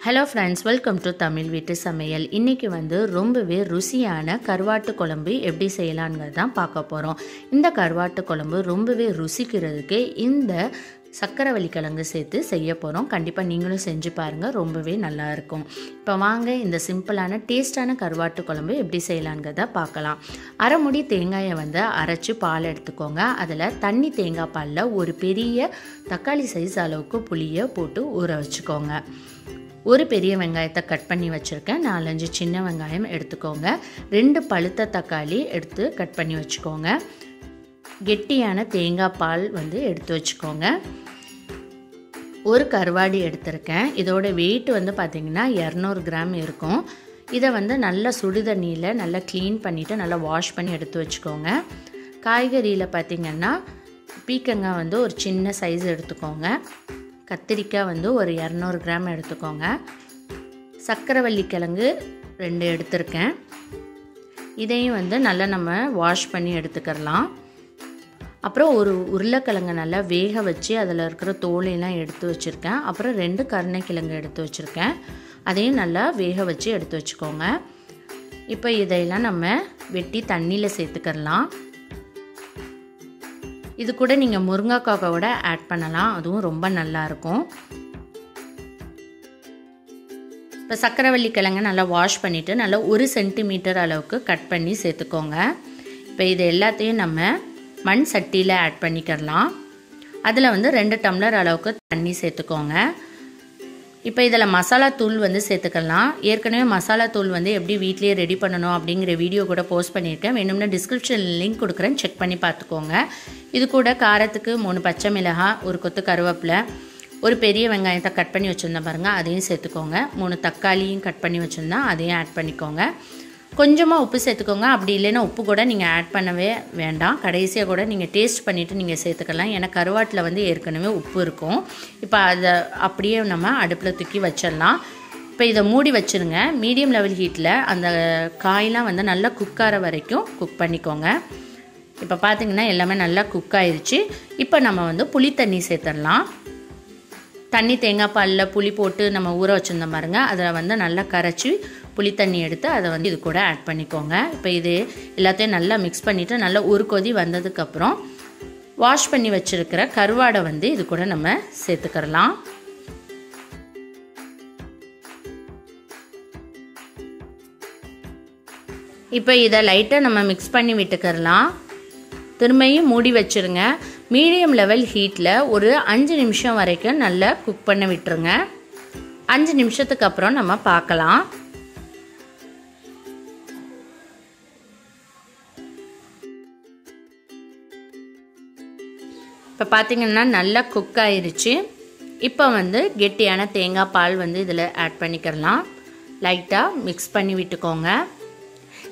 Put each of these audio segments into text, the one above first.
Hello friends, welcome to Tamil வீட்டு சமையல். இன்றைக்கி ரொம்பவே ருசியான கருவாட்டு குழம்பு எப்படி செய்யலாங்கிறது தான் பார்க்க போகிறோம். இந்த கருவாட்டு குழம்பு ரொம்பவே ருசிக்கிறதுக்கு இந்த சக்கரவள்ளி கிழங்கு சேர்த்து செய்ய போகிறோம். கண்டிப்பாக நீங்களும் செஞ்சு பாருங்கள், ரொம்பவே நல்லாயிருக்கும். இப்போ வாங்க இந்த சிம்பிளான டேஸ்டான கருவாட்டு குழம்பு எப்படி செய்யலாங்கிறத பார்க்கலாம். அரை முடி தேங்காயை அரைச்சி பால் எடுத்துக்கோங்க. அதில் தண்ணி தேங்காய் பாலில் ஒரு பெரிய தக்காளி சைஸ் அளவுக்கு புளியை போட்டு ஊற வச்சுக்கோங்க. ஒரு பெரிய வெங்காயத்தை கட் பண்ணி வச்சுருக்கேன். 4-5 சின்ன வெங்காயம் எடுத்துக்கோங்க. 2 பழுத்த தக்காளி எடுத்து கட் பண்ணி வச்சுக்கோங்க. கெட்டியான தேங்காய் பால் எடுத்து வச்சுக்கோங்க. ஒரு கருவாடு எடுத்திருக்கேன். இதோட வெயிட் பார்த்திங்கன்னா 200 கிராம் இருக்கும். இதை நல்லா சுடுதண்ணியில் நல்லா க்ளீன் பண்ணிவிட்டு நல்லா வாஷ் பண்ணி எடுத்து வச்சுக்கோங்க. காய்கறியில் பார்த்திங்கன்னா பீக்கங்காய் ஒரு சின்ன சைஸ் எடுத்துக்கோங்க. கத்திரிக்காய் ஒரு 200 கிராம் எடுத்துக்கோங்க. சக்கரவள்ளி கிழங்கு 2 எடுத்திருக்கேன். இதையும் நல்லா நம்ம வாஷ் பண்ணி எடுத்துக்கலாம். அப்புறம் ஒரு உருளைக்கிழங்கு நல்லா வேக வச்சு அதில் இருக்கிற தோலையெல்லாம் எடுத்து வச்சுருக்கேன். அப்புறம் 2 கருணைக்கிழங்கு எடுத்து வச்சுருக்கேன். அதையும் நல்லா வேக வச்சு எடுத்து வச்சுக்கோங்க. இப்போ இதையெல்லாம் நம்ம வெட்டி தண்ணியில் சேர்த்துக்கலாம். இது கூட நீங்கள் முருங்கைக்காயோட ஆட் பண்ணலாம், அதுவும் ரொம்ப நல்லாயிருக்கும். இப்போ சக்கரவள்ளி கிழங்கு நல்லா வாஷ் பண்ணிவிட்டு நல்லா 1 சென்டிமீட்டர் அளவுக்கு கட் பண்ணி சேர்த்துக்கோங்க. இப்போ இது எல்லாத்தையும் நம்ம மண் சட்டியில் ஆட் பண்ணிக்கலாம். அதில் 2 டம்ளர் அளவுக்கு தண்ணி சேர்த்துக்கோங்க. இப்போ இதில் மசாலா தூள் சேர்த்துக்கலாம். ஏற்கனவே மசாலா தூள் எப்படி வீட்லேயே ரெடி பண்ணணும் அப்படிங்கிற வீடியோ கூட போஸ்ட் பண்ணியிருக்கேன். வேணும்னா டிஸ்கிரிப்ஷனில் லிங்க் கொடுக்குறேன், செக் பண்ணி பார்த்துக்கோங்க. இது கூட காரத்துக்கு 3 பச்சை மிளகாய், ஒரு கொத்து கருவேப்பிலை, ஒரு பெரிய வெங்காயத்தை கட் பண்ணி வச்சுருந்தேன் பாருங்கள், அதையும் சேர்த்துக்கோங்க. 3 தக்காளியும் கட் பண்ணி வச்சுருந்தா அதையும் ஆட் பண்ணிக்கோங்க. கொஞ்சமாக உப்பு சேர்த்துக்கோங்க. அப்படி இல்லைன்னா உப்பு கூட நீங்கள் ஆட் பண்ணவே வேண்டாம். கடைசியாக கூட நீங்கள் டேஸ்ட் பண்ணிவிட்டு நீங்கள் சேர்த்துக்கலாம். ஏன்னா கருவாட்டில் ஏற்கனவே உப்பு இருக்கும். இப்போ அதை அப்படியே நம்ம அடுப்பில் தூக்கி வச்சிடலாம். இப்போ இதை மூடி வச்சுருங்க. மீடியம் லெவல் ஹீட்டில் அந்த காயெலாம் நல்லா குக்கார வரைக்கும் குக் பண்ணிக்கோங்க. இப்போ பார்த்திங்கன்னா எல்லாமே நல்லா குக் ஆயிடுச்சு. இப்போ நம்ம புளி தண்ணி சேர்த்துடலாம். தண்ணி தேங்காய் பாலில் புளி போட்டு நம்ம ஊற வச்சுருந்தோம் பாருங்கள், அதில் நல்லா கரைச்சி புளி தண்ணி எடுத்து அதை இது கூட ஆட் பண்ணிக்கோங்க. இப்போ இது எல்லாத்தையும் நல்லா மிக்ஸ் பண்ணிவிட்டு நல்லா ஒரு கொதி வந்ததுக்கப்புறம் வாஷ் பண்ணி வச்சுருக்கிற கருவாடை இது கூட நம்ம சேர்த்துக்கலாம். இப்போ இதை லைட்டாக நம்ம மிக்ஸ் பண்ணி விட்டுக்கலாம். திரும்பியும் மூடி வச்சுருங்க. மீடியம் லெவல் ஹீட்டில் ஒரு 5 நிமிஷம் வரைக்கும் நல்லா குக் பண்ண விட்டுருங்க. 5 நிமிஷத்துக்கு அப்புறம் நம்ம பார்க்கலாம். இப்போ பார்த்திங்கன்னா நல்லா குக் ஆயிருச்சு. இப்போ கெட்டியான தேங்காய் பால் இதில் ஆட் பண்ணிக்கலாம். லைட்டாக மிக்ஸ் பண்ணி விட்டுக்கோங்க.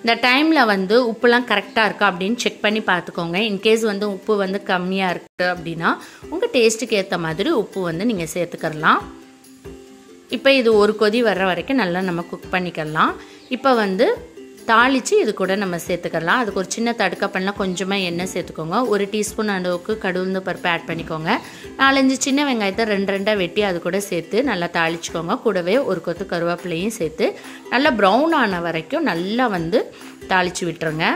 இந்த டைமில் உப்புலாம் கரெக்டாக இருக்கா அப்படின்னு செக் பண்ணி பார்த்துக்கோங்க. இன்கேஸ் உப்பு கம்மியாக இருக்குது அப்படின்னா உங்கள் டேஸ்ட்டுக்கு ஏற்ற மாதிரி உப்பு நீங்கள் சேர்த்துக்கலாம். இப்போ இது ஒரு கொதி வர்ற வரைக்கும் நல்லா நம்ம குக் பண்ணிக்கலாம். இப்போ தாளித்து இது கூட நம்ம சேர்த்துக்கலாம். அதுக்கு ஒரு சின்ன தடுக்கப்பெல்லாம் கொஞ்சமாக எண்ணெய் சேர்த்துக்கோங்க. 1 டீஸ்பூன் அளவுக்கு கடுகு பருப்பு ஆட் பண்ணிக்கோங்க. 4-5 சின்ன வெங்காயத்தை 2 வெட்டி அது கூட சேர்த்து நல்லா தாளிச்சுக்கோங்க. கூடவே ஒரு கொத்து கருவேப்பிலையும் சேர்த்து நல்லா ப்ரௌன் ஆன வரைக்கும் நல்லா தாளித்து விட்டுருங்க.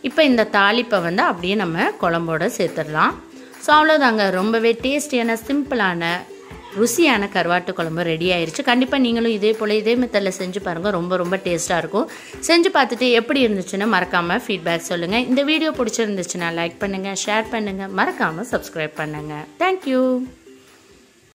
இப்போ இந்த தாளிப்பை அப்படியே நம்ம குழம்போட சேர்த்துடலாம். ஸோ அவ்வளோதாங்க, ரொம்பவே டேஸ்டியான சிம்பிளான ருசியான கருவாட்டு குழம்பு ரெடி ஆயிடுச்சு. கண்டிப்பாக நீங்களும் இதே மெத்தடில் செஞ்சு பாருங்கள், ரொம்ப டேஸ்ட்டாக இருக்கும். செஞ்சு பார்த்துட்டு எப்படி இருந்துச்சுன்னு மறக்காமல் ஃபீட்பேக் சொல்லுங்கள். இந்த வீடியோ பிடிச்சிருந்துச்சுன்னா லைக் பண்ணுங்கள், ஷேர் பண்ணுங்கள், மறக்காமல் சப்ஸ்கிரைப் பண்ணுங்கள். தேங்க்யூ.